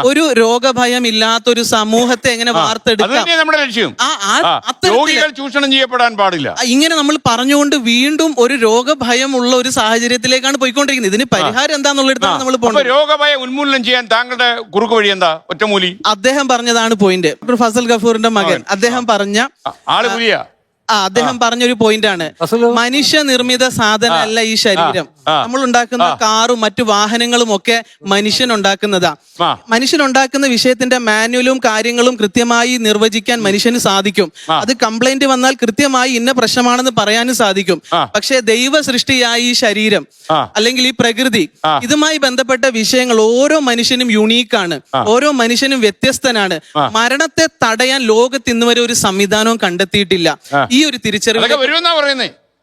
ഒരു രോഗഭയം ഇല്ലാത്തൊരു സമൂഹത്തെ എങ്ങനെ വാർത്തെടുക്കാം, നമ്മുടെ ലക്ഷ്യം. അത്തരത്തില് രോഗികൾ ചൂഷണം ചെയ്യപ്പെടാൻ പാടില്ല. ഇങ്ങനെ നമ്മൾ പറഞ്ഞുകൊണ്ട് വീണ്ടും ഒരു രോഗഭയമുള്ള ഒരു സാഹചര്യത്തിലേക്കാണ് പോയിക്കൊണ്ടിരിക്കുന്നത്. ഇതിന് പരിഹാരം എന്താന്നുള്ളിടത്താണ് നമ്മൾ പോകുന്നത്. രോഗഭയം ഉന്മൂലനം ചെയ്യാൻ താങ്കളുടെ കുറുക്ക് വഴി എന്താ? ഒറ്റമൂലി അദ്ദേഹം പറഞ്ഞതാണ് പോയിന്റ്. ഫസൽ ഗഫൂറിന്റെ മകൻ അദ്ദേഹം പറഞ്ഞ ആള് പുതിയ അദ്ദേഹം പറഞ്ഞൊരു പോയിന്റ് ആണ്, മനുഷ്യനിർമ്മിത സാധനമല്ല ഈ ശരീരം. നമ്മൾ ഉണ്ടാക്കുന്ന കാറും മറ്റു വാഹനങ്ങളും ഒക്കെ മനുഷ്യനുണ്ടാക്കുന്നതാ. മനുഷ്യനുണ്ടാക്കുന്ന വിഷയത്തിന്റെ മാനുവലും കാര്യങ്ങളും കൃത്യമായി നിർവചിക്കാൻ മനുഷ്യന് സാധിക്കും. അത് കംപ്ലൈന്റ് വന്നാൽ കൃത്യമായി ഇന്ന പ്രശ്നമാണെന്ന് പറയാനും സാധിക്കും. പക്ഷെ ദൈവ സൃഷ്ടിയായ ഈ ശരീരം അല്ലെങ്കിൽ ഈ പ്രകൃതി, ഇതുമായി ബന്ധപ്പെട്ട വിഷയങ്ങൾ ഓരോ മനുഷ്യനും യുണീക്കാണ്, ഓരോ മനുഷ്യനും വ്യത്യസ്തനാണ്. മരണത്തെ തടയാൻ ലോകത്ത് ഇന്ന് വരെ ഒരു സംവിധാനവും കണ്ടെത്തിയിട്ടില്ല. ഈ ഒരു തിരിച്ചറിവ്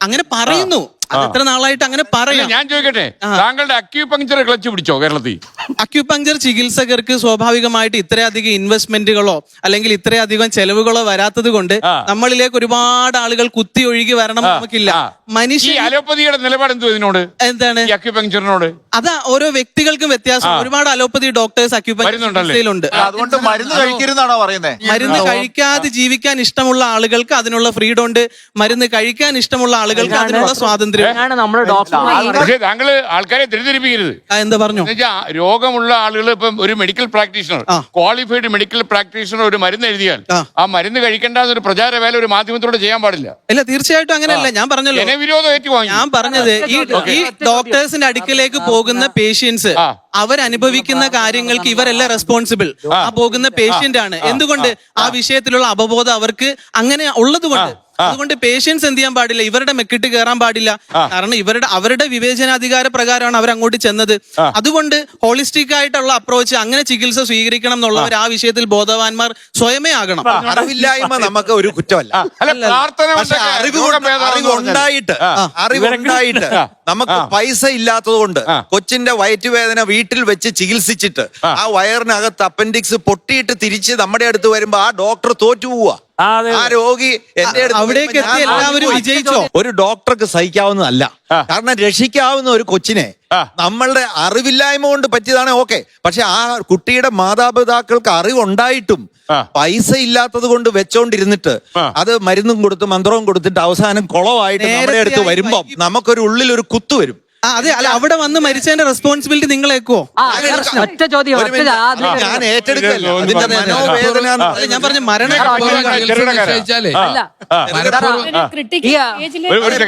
അങ്ങനെ പറയുന്നു. എത്ര നാളായിട്ട് അങ്ങനെ പറയാം. ഞാൻ ചോദിക്കട്ടെ, താങ്കളുടെ അക്യൂപങ്ചർ ക്ലച്ച് പിടിച്ചോ കേരളത്തിൽ? അക്യൂപങ്ചർ ചികിത്സകർക്ക് സ്വാഭാവികമായിട്ട് ഇത്രയധികം ഇൻവെസ്റ്റ്മെന്റുകളോ അല്ലെങ്കിൽ ഇത്രയധികം ചെലവുകളോ വരാത്തത് കൊണ്ട് നമ്മളിലേക്ക് ഒരുപാട് ആളുകൾ കുത്തി ഒഴുകി വരണം നമുക്കില്ല. മനുഷ്യ അലോപ്പതിയുടെ നിലപാട് എന്തോ ഇതിനോട്? എന്താണ് അക്യൂപങ്ചറിനോട്? അതാ ഓരോ വ്യക്തികൾക്കും വ്യത്യാസം. ഒരുപാട് അലോപ്പതി ഡോക്ടേഴ്സ് അക്യൂപങ്ചറിലുണ്ട്. അതുകൊണ്ട് മരുന്ന് കഴിക്കരുതെന്നാണോ പറയുന്നത്? മരുന്ന് കഴിക്കാതെ ജീവിക്കാൻ ഇഷ്ടമുള്ള ആളുകൾക്ക് അതിനുള്ള ഫ്രീഡം ഉണ്ട്, മരുന്ന് കഴിക്കാൻ ഇഷ്ടമുള്ള ആളുകൾക്ക് അതിനുള്ള സ്വാതന്ത്ര്യം. താങ്കള് ആൾക്കാരെ തെറ്റിദ്ധരിപ്പിക്കരുത്. എന്താ പറഞ്ഞു? രോഗമുള്ള ആളുകൾ ഇപ്പം ഒരു medical practitioner, qualified medical practitioner ഒരു മരുന്ന് എഴുതിയാൽ ആ മരുന്ന് കഴിക്കേണ്ട ഒരു പ്രചാര വേല ഒരു മാധ്യമത്തോട് ചെയ്യാൻ പാടില്ല. ഇല്ല, തീർച്ചയായിട്ടും അങ്ങനെയല്ല. ഞാൻ പറഞ്ഞല്ലോ, ജനവിരോധം ഏറ്റുവാങ്ങി. ഞാൻ പറഞ്ഞത് ഈ ഡോക്ടേഴ്സിന്റെ അടുക്കിലേക്ക് പോകുന്ന പേഷ്യൻസ് അവരനുഭവിക്കുന്ന കാര്യങ്ങൾക്ക് ഇവരല്ല റെസ്പോൺസിബിൾ. ആ പോകുന്ന പേഷ്യന്റ് ആണ്. എന്തുകൊണ്ട്? ആ വിഷയത്തിലുള്ള അവബോധം അവർക്ക് അങ്ങനെ ഉള്ളത് കൊണ്ട്. അതുകൊണ്ട് പേഷ്യൻസ് എന്ത് ചെയ്യാൻ പാടില്ല, ഇവരുടെ മെക്കിട്ട് കയറാൻ പാടില്ല. കാരണം അവരുടെ വിവേചനാധികാര പ്രകാരമാണ് അവർ അങ്ങോട്ട് ചെന്നത്. അതുകൊണ്ട് ഹോളിസ്റ്റിക് ആയിട്ടുള്ള അപ്രോച്ച്, അങ്ങനെ ചികിത്സ സ്വീകരിക്കണം എന്നുള്ളവർ ആ വിഷയത്തിൽ ബോധവാന്മാർ സ്വയമേ ആകണം. അറിവില്ലായ്മ നമുക്ക് ഒരു കുറ്റമല്ല. അറിവുണ്ടായിട്ട് നമുക്ക് പൈസ ഇല്ലാത്തത് കൊണ്ട് കൊച്ചിന്റെ വയറ്റുവേദന വീട്ടിൽ വെച്ച് ചികിത്സിച്ചിട്ട് ആ വയറിനകത്ത് അപ്പൻഡിക്സ് പൊട്ടിയിട്ട് തിരിച്ച് നമ്മുടെ അടുത്ത് വരുമ്പോ ആ ഡോക്ടർ തോറ്റു പോവുക. ആ രോഗി എന്റെ അവിടേക്ക് എത്തി എല്ലാവരും വിജയിച്ചോ? ഒരു ഡോക്ടർക്ക് സഹിക്കാവുന്നതല്ല. കാരണം രക്ഷിക്കാവുന്ന ഒരു കൊച്ചിനെ നമ്മളുടെ അറിവില്ലായ്മ കൊണ്ട് പറ്റിയതാണ്, ഓക്കെ. പക്ഷെ ആ കുട്ടിയുടെ മാതാപിതാക്കൾക്ക് അറിവുണ്ടായിട്ടും പൈസ ഇല്ലാത്തത് കൊണ്ട് വെച്ചോണ്ടിരുന്നിട്ട് അത് മരുന്നും കൊടുത്ത് മന്ത്രവും കൊടുത്തിട്ട് അവസാനം കുളമായിട്ട് നമ്മുടെ അടുത്ത് വരുമ്പോ നമുക്കൊരു ഉള്ളിൽ ഒരു കുത്തു വരും. അതെ, അല്ല, അവിടെ വന്ന് മരിച്ചതിന്റെ റെസ്പോൺസിബിലിറ്റി നിങ്ങളേക്കോ? ഒറ്റ ചോദ്യം, ഞാൻ ഏറ്റെടുക്കല്ലോ. അതിന്റെ മനോവേദന ഞാൻ പറഞ്ഞ മരണം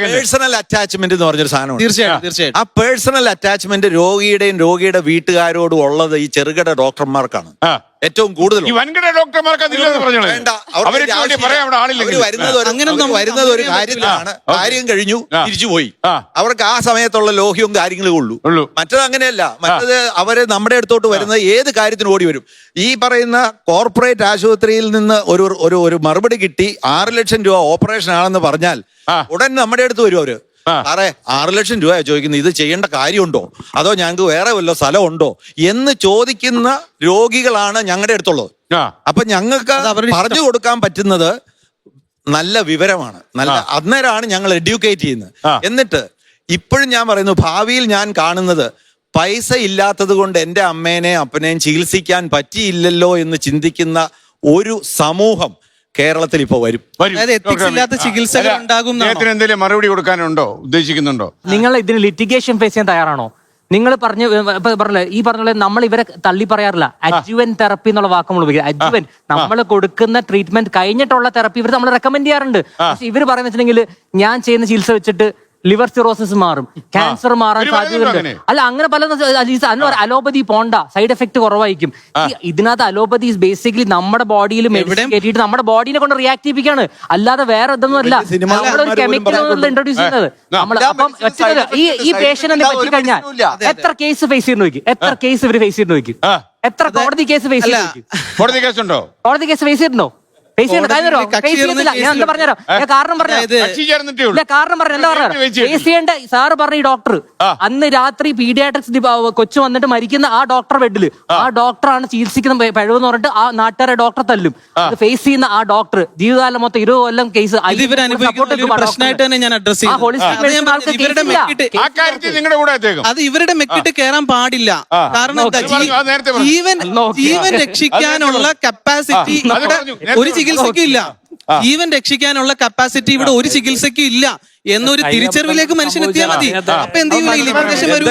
പേഴ്സണൽ അറ്റാച്ച്മെന്റ് എന്ന് പറഞ്ഞൊരു സാധനമാണ്. തീർച്ചയായിട്ടും ആ പേഴ്സണൽ അറ്റാച്ച്മെന്റ് രോഗിയുടെ വീട്ടുകാരോടും ഉള്ളത് ഈ ചെറുകിട ഡോക്ടർമാർക്കാണ് ഏറ്റവും കൂടുതൽ. വൻകിട ഡോക്ടർമാർക്ക് വരുന്നത് ഒരു കാര്യത്തിലാണ്. കാര്യം കഴിഞ്ഞു, തിരിച്ചുപോയി. അവർക്ക് ആ സമയത്തുള്ള ലോഹ്യവും കാര്യങ്ങളും ഉള്ളൂ. മറ്റത് അങ്ങനെയല്ല. മറ്റത് അവര് നമ്മുടെ അടുത്തോട്ട് വരുന്നത് ഏത് കാര്യത്തിനും ഓടി വരും. ഈ പറയുന്ന കോർപ്പറേറ്റ് ആശുപത്രിയിൽ നിന്ന് ഒരു മറുപടി കിട്ടി 6 ലക്ഷം രൂപ ഓപ്പറേഷൻ ആണെന്ന് പറഞ്ഞാൽ ഉടൻ നമ്മുടെ അടുത്ത് വരും അവര്. സാറേ 6 ലക്ഷം രൂപയാണ് ചോദിക്കുന്നത്, ഇത് ചെയ്യേണ്ട കാര്യമുണ്ടോ, അതോ ഞങ്ങൾക്ക് വേറെ വല്ല സ്ഥലമുണ്ടോ എന്ന് ചോദിക്കുന്ന രോഗികളാണ് ഞങ്ങളുടെ അടുത്തുള്ളത്. അപ്പൊ ഞങ്ങൾക്ക് പറഞ്ഞു കൊടുക്കാൻ പറ്റുന്നത് നല്ല വിവരമാണ്, അന്നേരമാണ് ഞങ്ങൾ എഡ്യൂക്കേറ്റ് ചെയ്യുന്നത്. എന്നിട്ട് ഇപ്പോഴും ഞാൻ പറയുന്നു, ഭാവിയിൽ ഞാൻ കാണുന്നത് പൈസ ഇല്ലാത്തത് കൊണ്ട് എൻ്റെ അമ്മേനെയും അപ്പനെയും ചികിത്സിക്കാൻ പറ്റിയില്ലല്ലോ എന്ന് ചിന്തിക്കുന്ന ഒരു സമൂഹം കേരളത്തിൽ ഇപ്പൊ വരും. ചികിത്സകൾ ഉണ്ടാകും. എന്തെങ്കിലും മറുപടി കൊടുക്കാനുണ്ടോ, ഉദ്ദേശിക്കുന്നുണ്ടോ? നിങ്ങൾ ഇതിന് ലിറ്റിഗേഷൻ ഫേസ് ചെയ്യാൻ തയ്യാറാണോ? നിങ്ങൾ പറഞ്ഞ നമ്മൾ ഇവരെ തള്ളി പറയാറില്ല. അഡ്ജുവൻ തെറപ്പി എന്നുള്ള വാക്ക് നമ്മൾ ഉപയോഗിക്കുക. അഡ്ജുവൻ നമ്മൾ കൊടുക്കുന്ന ട്രീറ്റ്മെന്റ് കഴിഞ്ഞിട്ടുള്ള തെറപ്പി ഇവർ നമ്മൾ റെക്കമെൻഡ് ചെയ്യാറുണ്ട്. പക്ഷെ ഇവർ പറയുന്ന വെച്ചിട്ടുണ്ടെങ്കിൽ ഞാൻ ചെയ്യുന്ന ചികിത്സ വെച്ചിട്ട് ലിവർ സിറോസിസ് മാറും, ക്യാൻസർ മാറാൻ സാധ്യതയുണ്ട്. അല്ല, അങ്ങനെ പല അലോപ്പതി പോണ്ട, സൈഡ് എഫക്ട് കുറവായിരിക്കും. ഇതിനകത്ത് അലോപ്പതി ബേസിക്കലി നമ്മുടെ ബോഡിയിൽ കയറ്റിയിട്ട് നമ്മുടെ ബോഡീനെ കൊണ്ട് റിയാക്ട് ചെയ്യിപ്പിക്കാണ്, അല്ലാതെ വേറെ ഇതൊന്നും അല്ല. നമ്മളൊരു കെമിക്കൽ ഇൻട്രൊഡ്യൂസ് ചെയ്യുന്നത് നമ്മൾ. അപ്പം ഈ പേഷ്യന്റിനെ പറ്റി കഴിഞ്ഞാൽ എത്ര കേസ് ഫേസ് ചെയ്ത് നോക്കി, എത്ര കേസ് ഇവര് ഫേസ് ചെയ്ത് നോക്കി, എത്ര കോടതി കേസ് ഫേസ് ചെയ്ത് നോക്കി. കോടതി കേസ് ഉണ്ടോ? കോടതി കേസ് ഫേസ് ചെയ്തിട്ടുണ്ടോ? ഫേസ് ചെയ്യണ്ട കാര്യം കോടതിയിൽ കക്ഷി ചേർന്ന് ഞാൻ എന്താ പറഞ്ഞുതരാം ഞാൻ കാരണം പറഞ്ഞു കക്ഷി ചേർന്നിട്ടേ ഉള്ളൂ. ഇല്ല കാരണം പറഞ്ഞു എന്താ പറഞ്ഞ ഫേസ് ചെയ്യേണ്ട സാറ് പറഞ്ഞ ഈ ഡോക്ടർ അന്ന് രാത്രി പീഡിയാട്രിക്സ് കൊച്ചു വന്നിട്ട് മരിക്കുന്ന ആ ഡോക്ടർ ബെഡില് ആ ഡോക്ടറാണ് ചികിത്സിക്കുന്ന പിഴവെന്ന് പറഞ്ഞിട്ട് ആ നാട്ടുകാരെ ഡോക്ടറെ തല്ലും ഫേസ് ചെയ്യുന്ന ആ ഡോക്ടർ ജീവിതകാലം മൊത്തം 20 കൊല്ലം കേസ് പ്രശ്നമായിട്ട് തന്നെ ഞാൻ അഡ്രസ് ആ കാര്യത്തിൽ നിങ്ങളുടെ കൂടെ എത്തേക്കും. അത് ഇവരുടെ മെക്കിട്ട് കയറാൻ പാടില്ല. കാരണം എന്താ, ജീവൻ രക്ഷിക്കാനുള്ള കപ്പാസിറ്റി ഇവിടെ ഒരു ചികിത്സയ്ക്കും ഇല്ല. ജീവൻ രക്ഷിക്കാനുള്ള കപ്പാസിറ്റി ഇവിടെ ഒരു ചികിത്സയ്ക്കും ഇല്ല എന്നൊരു തിരിച്ചറിവിലേക്ക് മനുഷ്യൻ എത്തിയാൽ മതി. അപ്പൊ എന്ത് ലിമിറ്റേഷൻ വരും.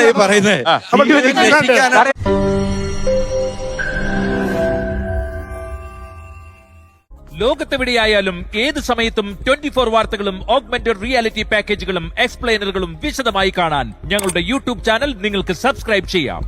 ലോകത്തെവിടെയായാലും ഏത് സമയത്തും 24 വാർത്തകളും ഓഗ്മെന്റഡ് റിയാലിറ്റി പാക്കേജുകളും എക്സ്പ്ലെയിനറുകളും വിശദമായി കാണാൻ ഞങ്ങളുടെ യൂട്യൂബ് ചാനൽ നിങ്ങൾക്ക് സബ്സ്ക്രൈബ് ചെയ്യാം.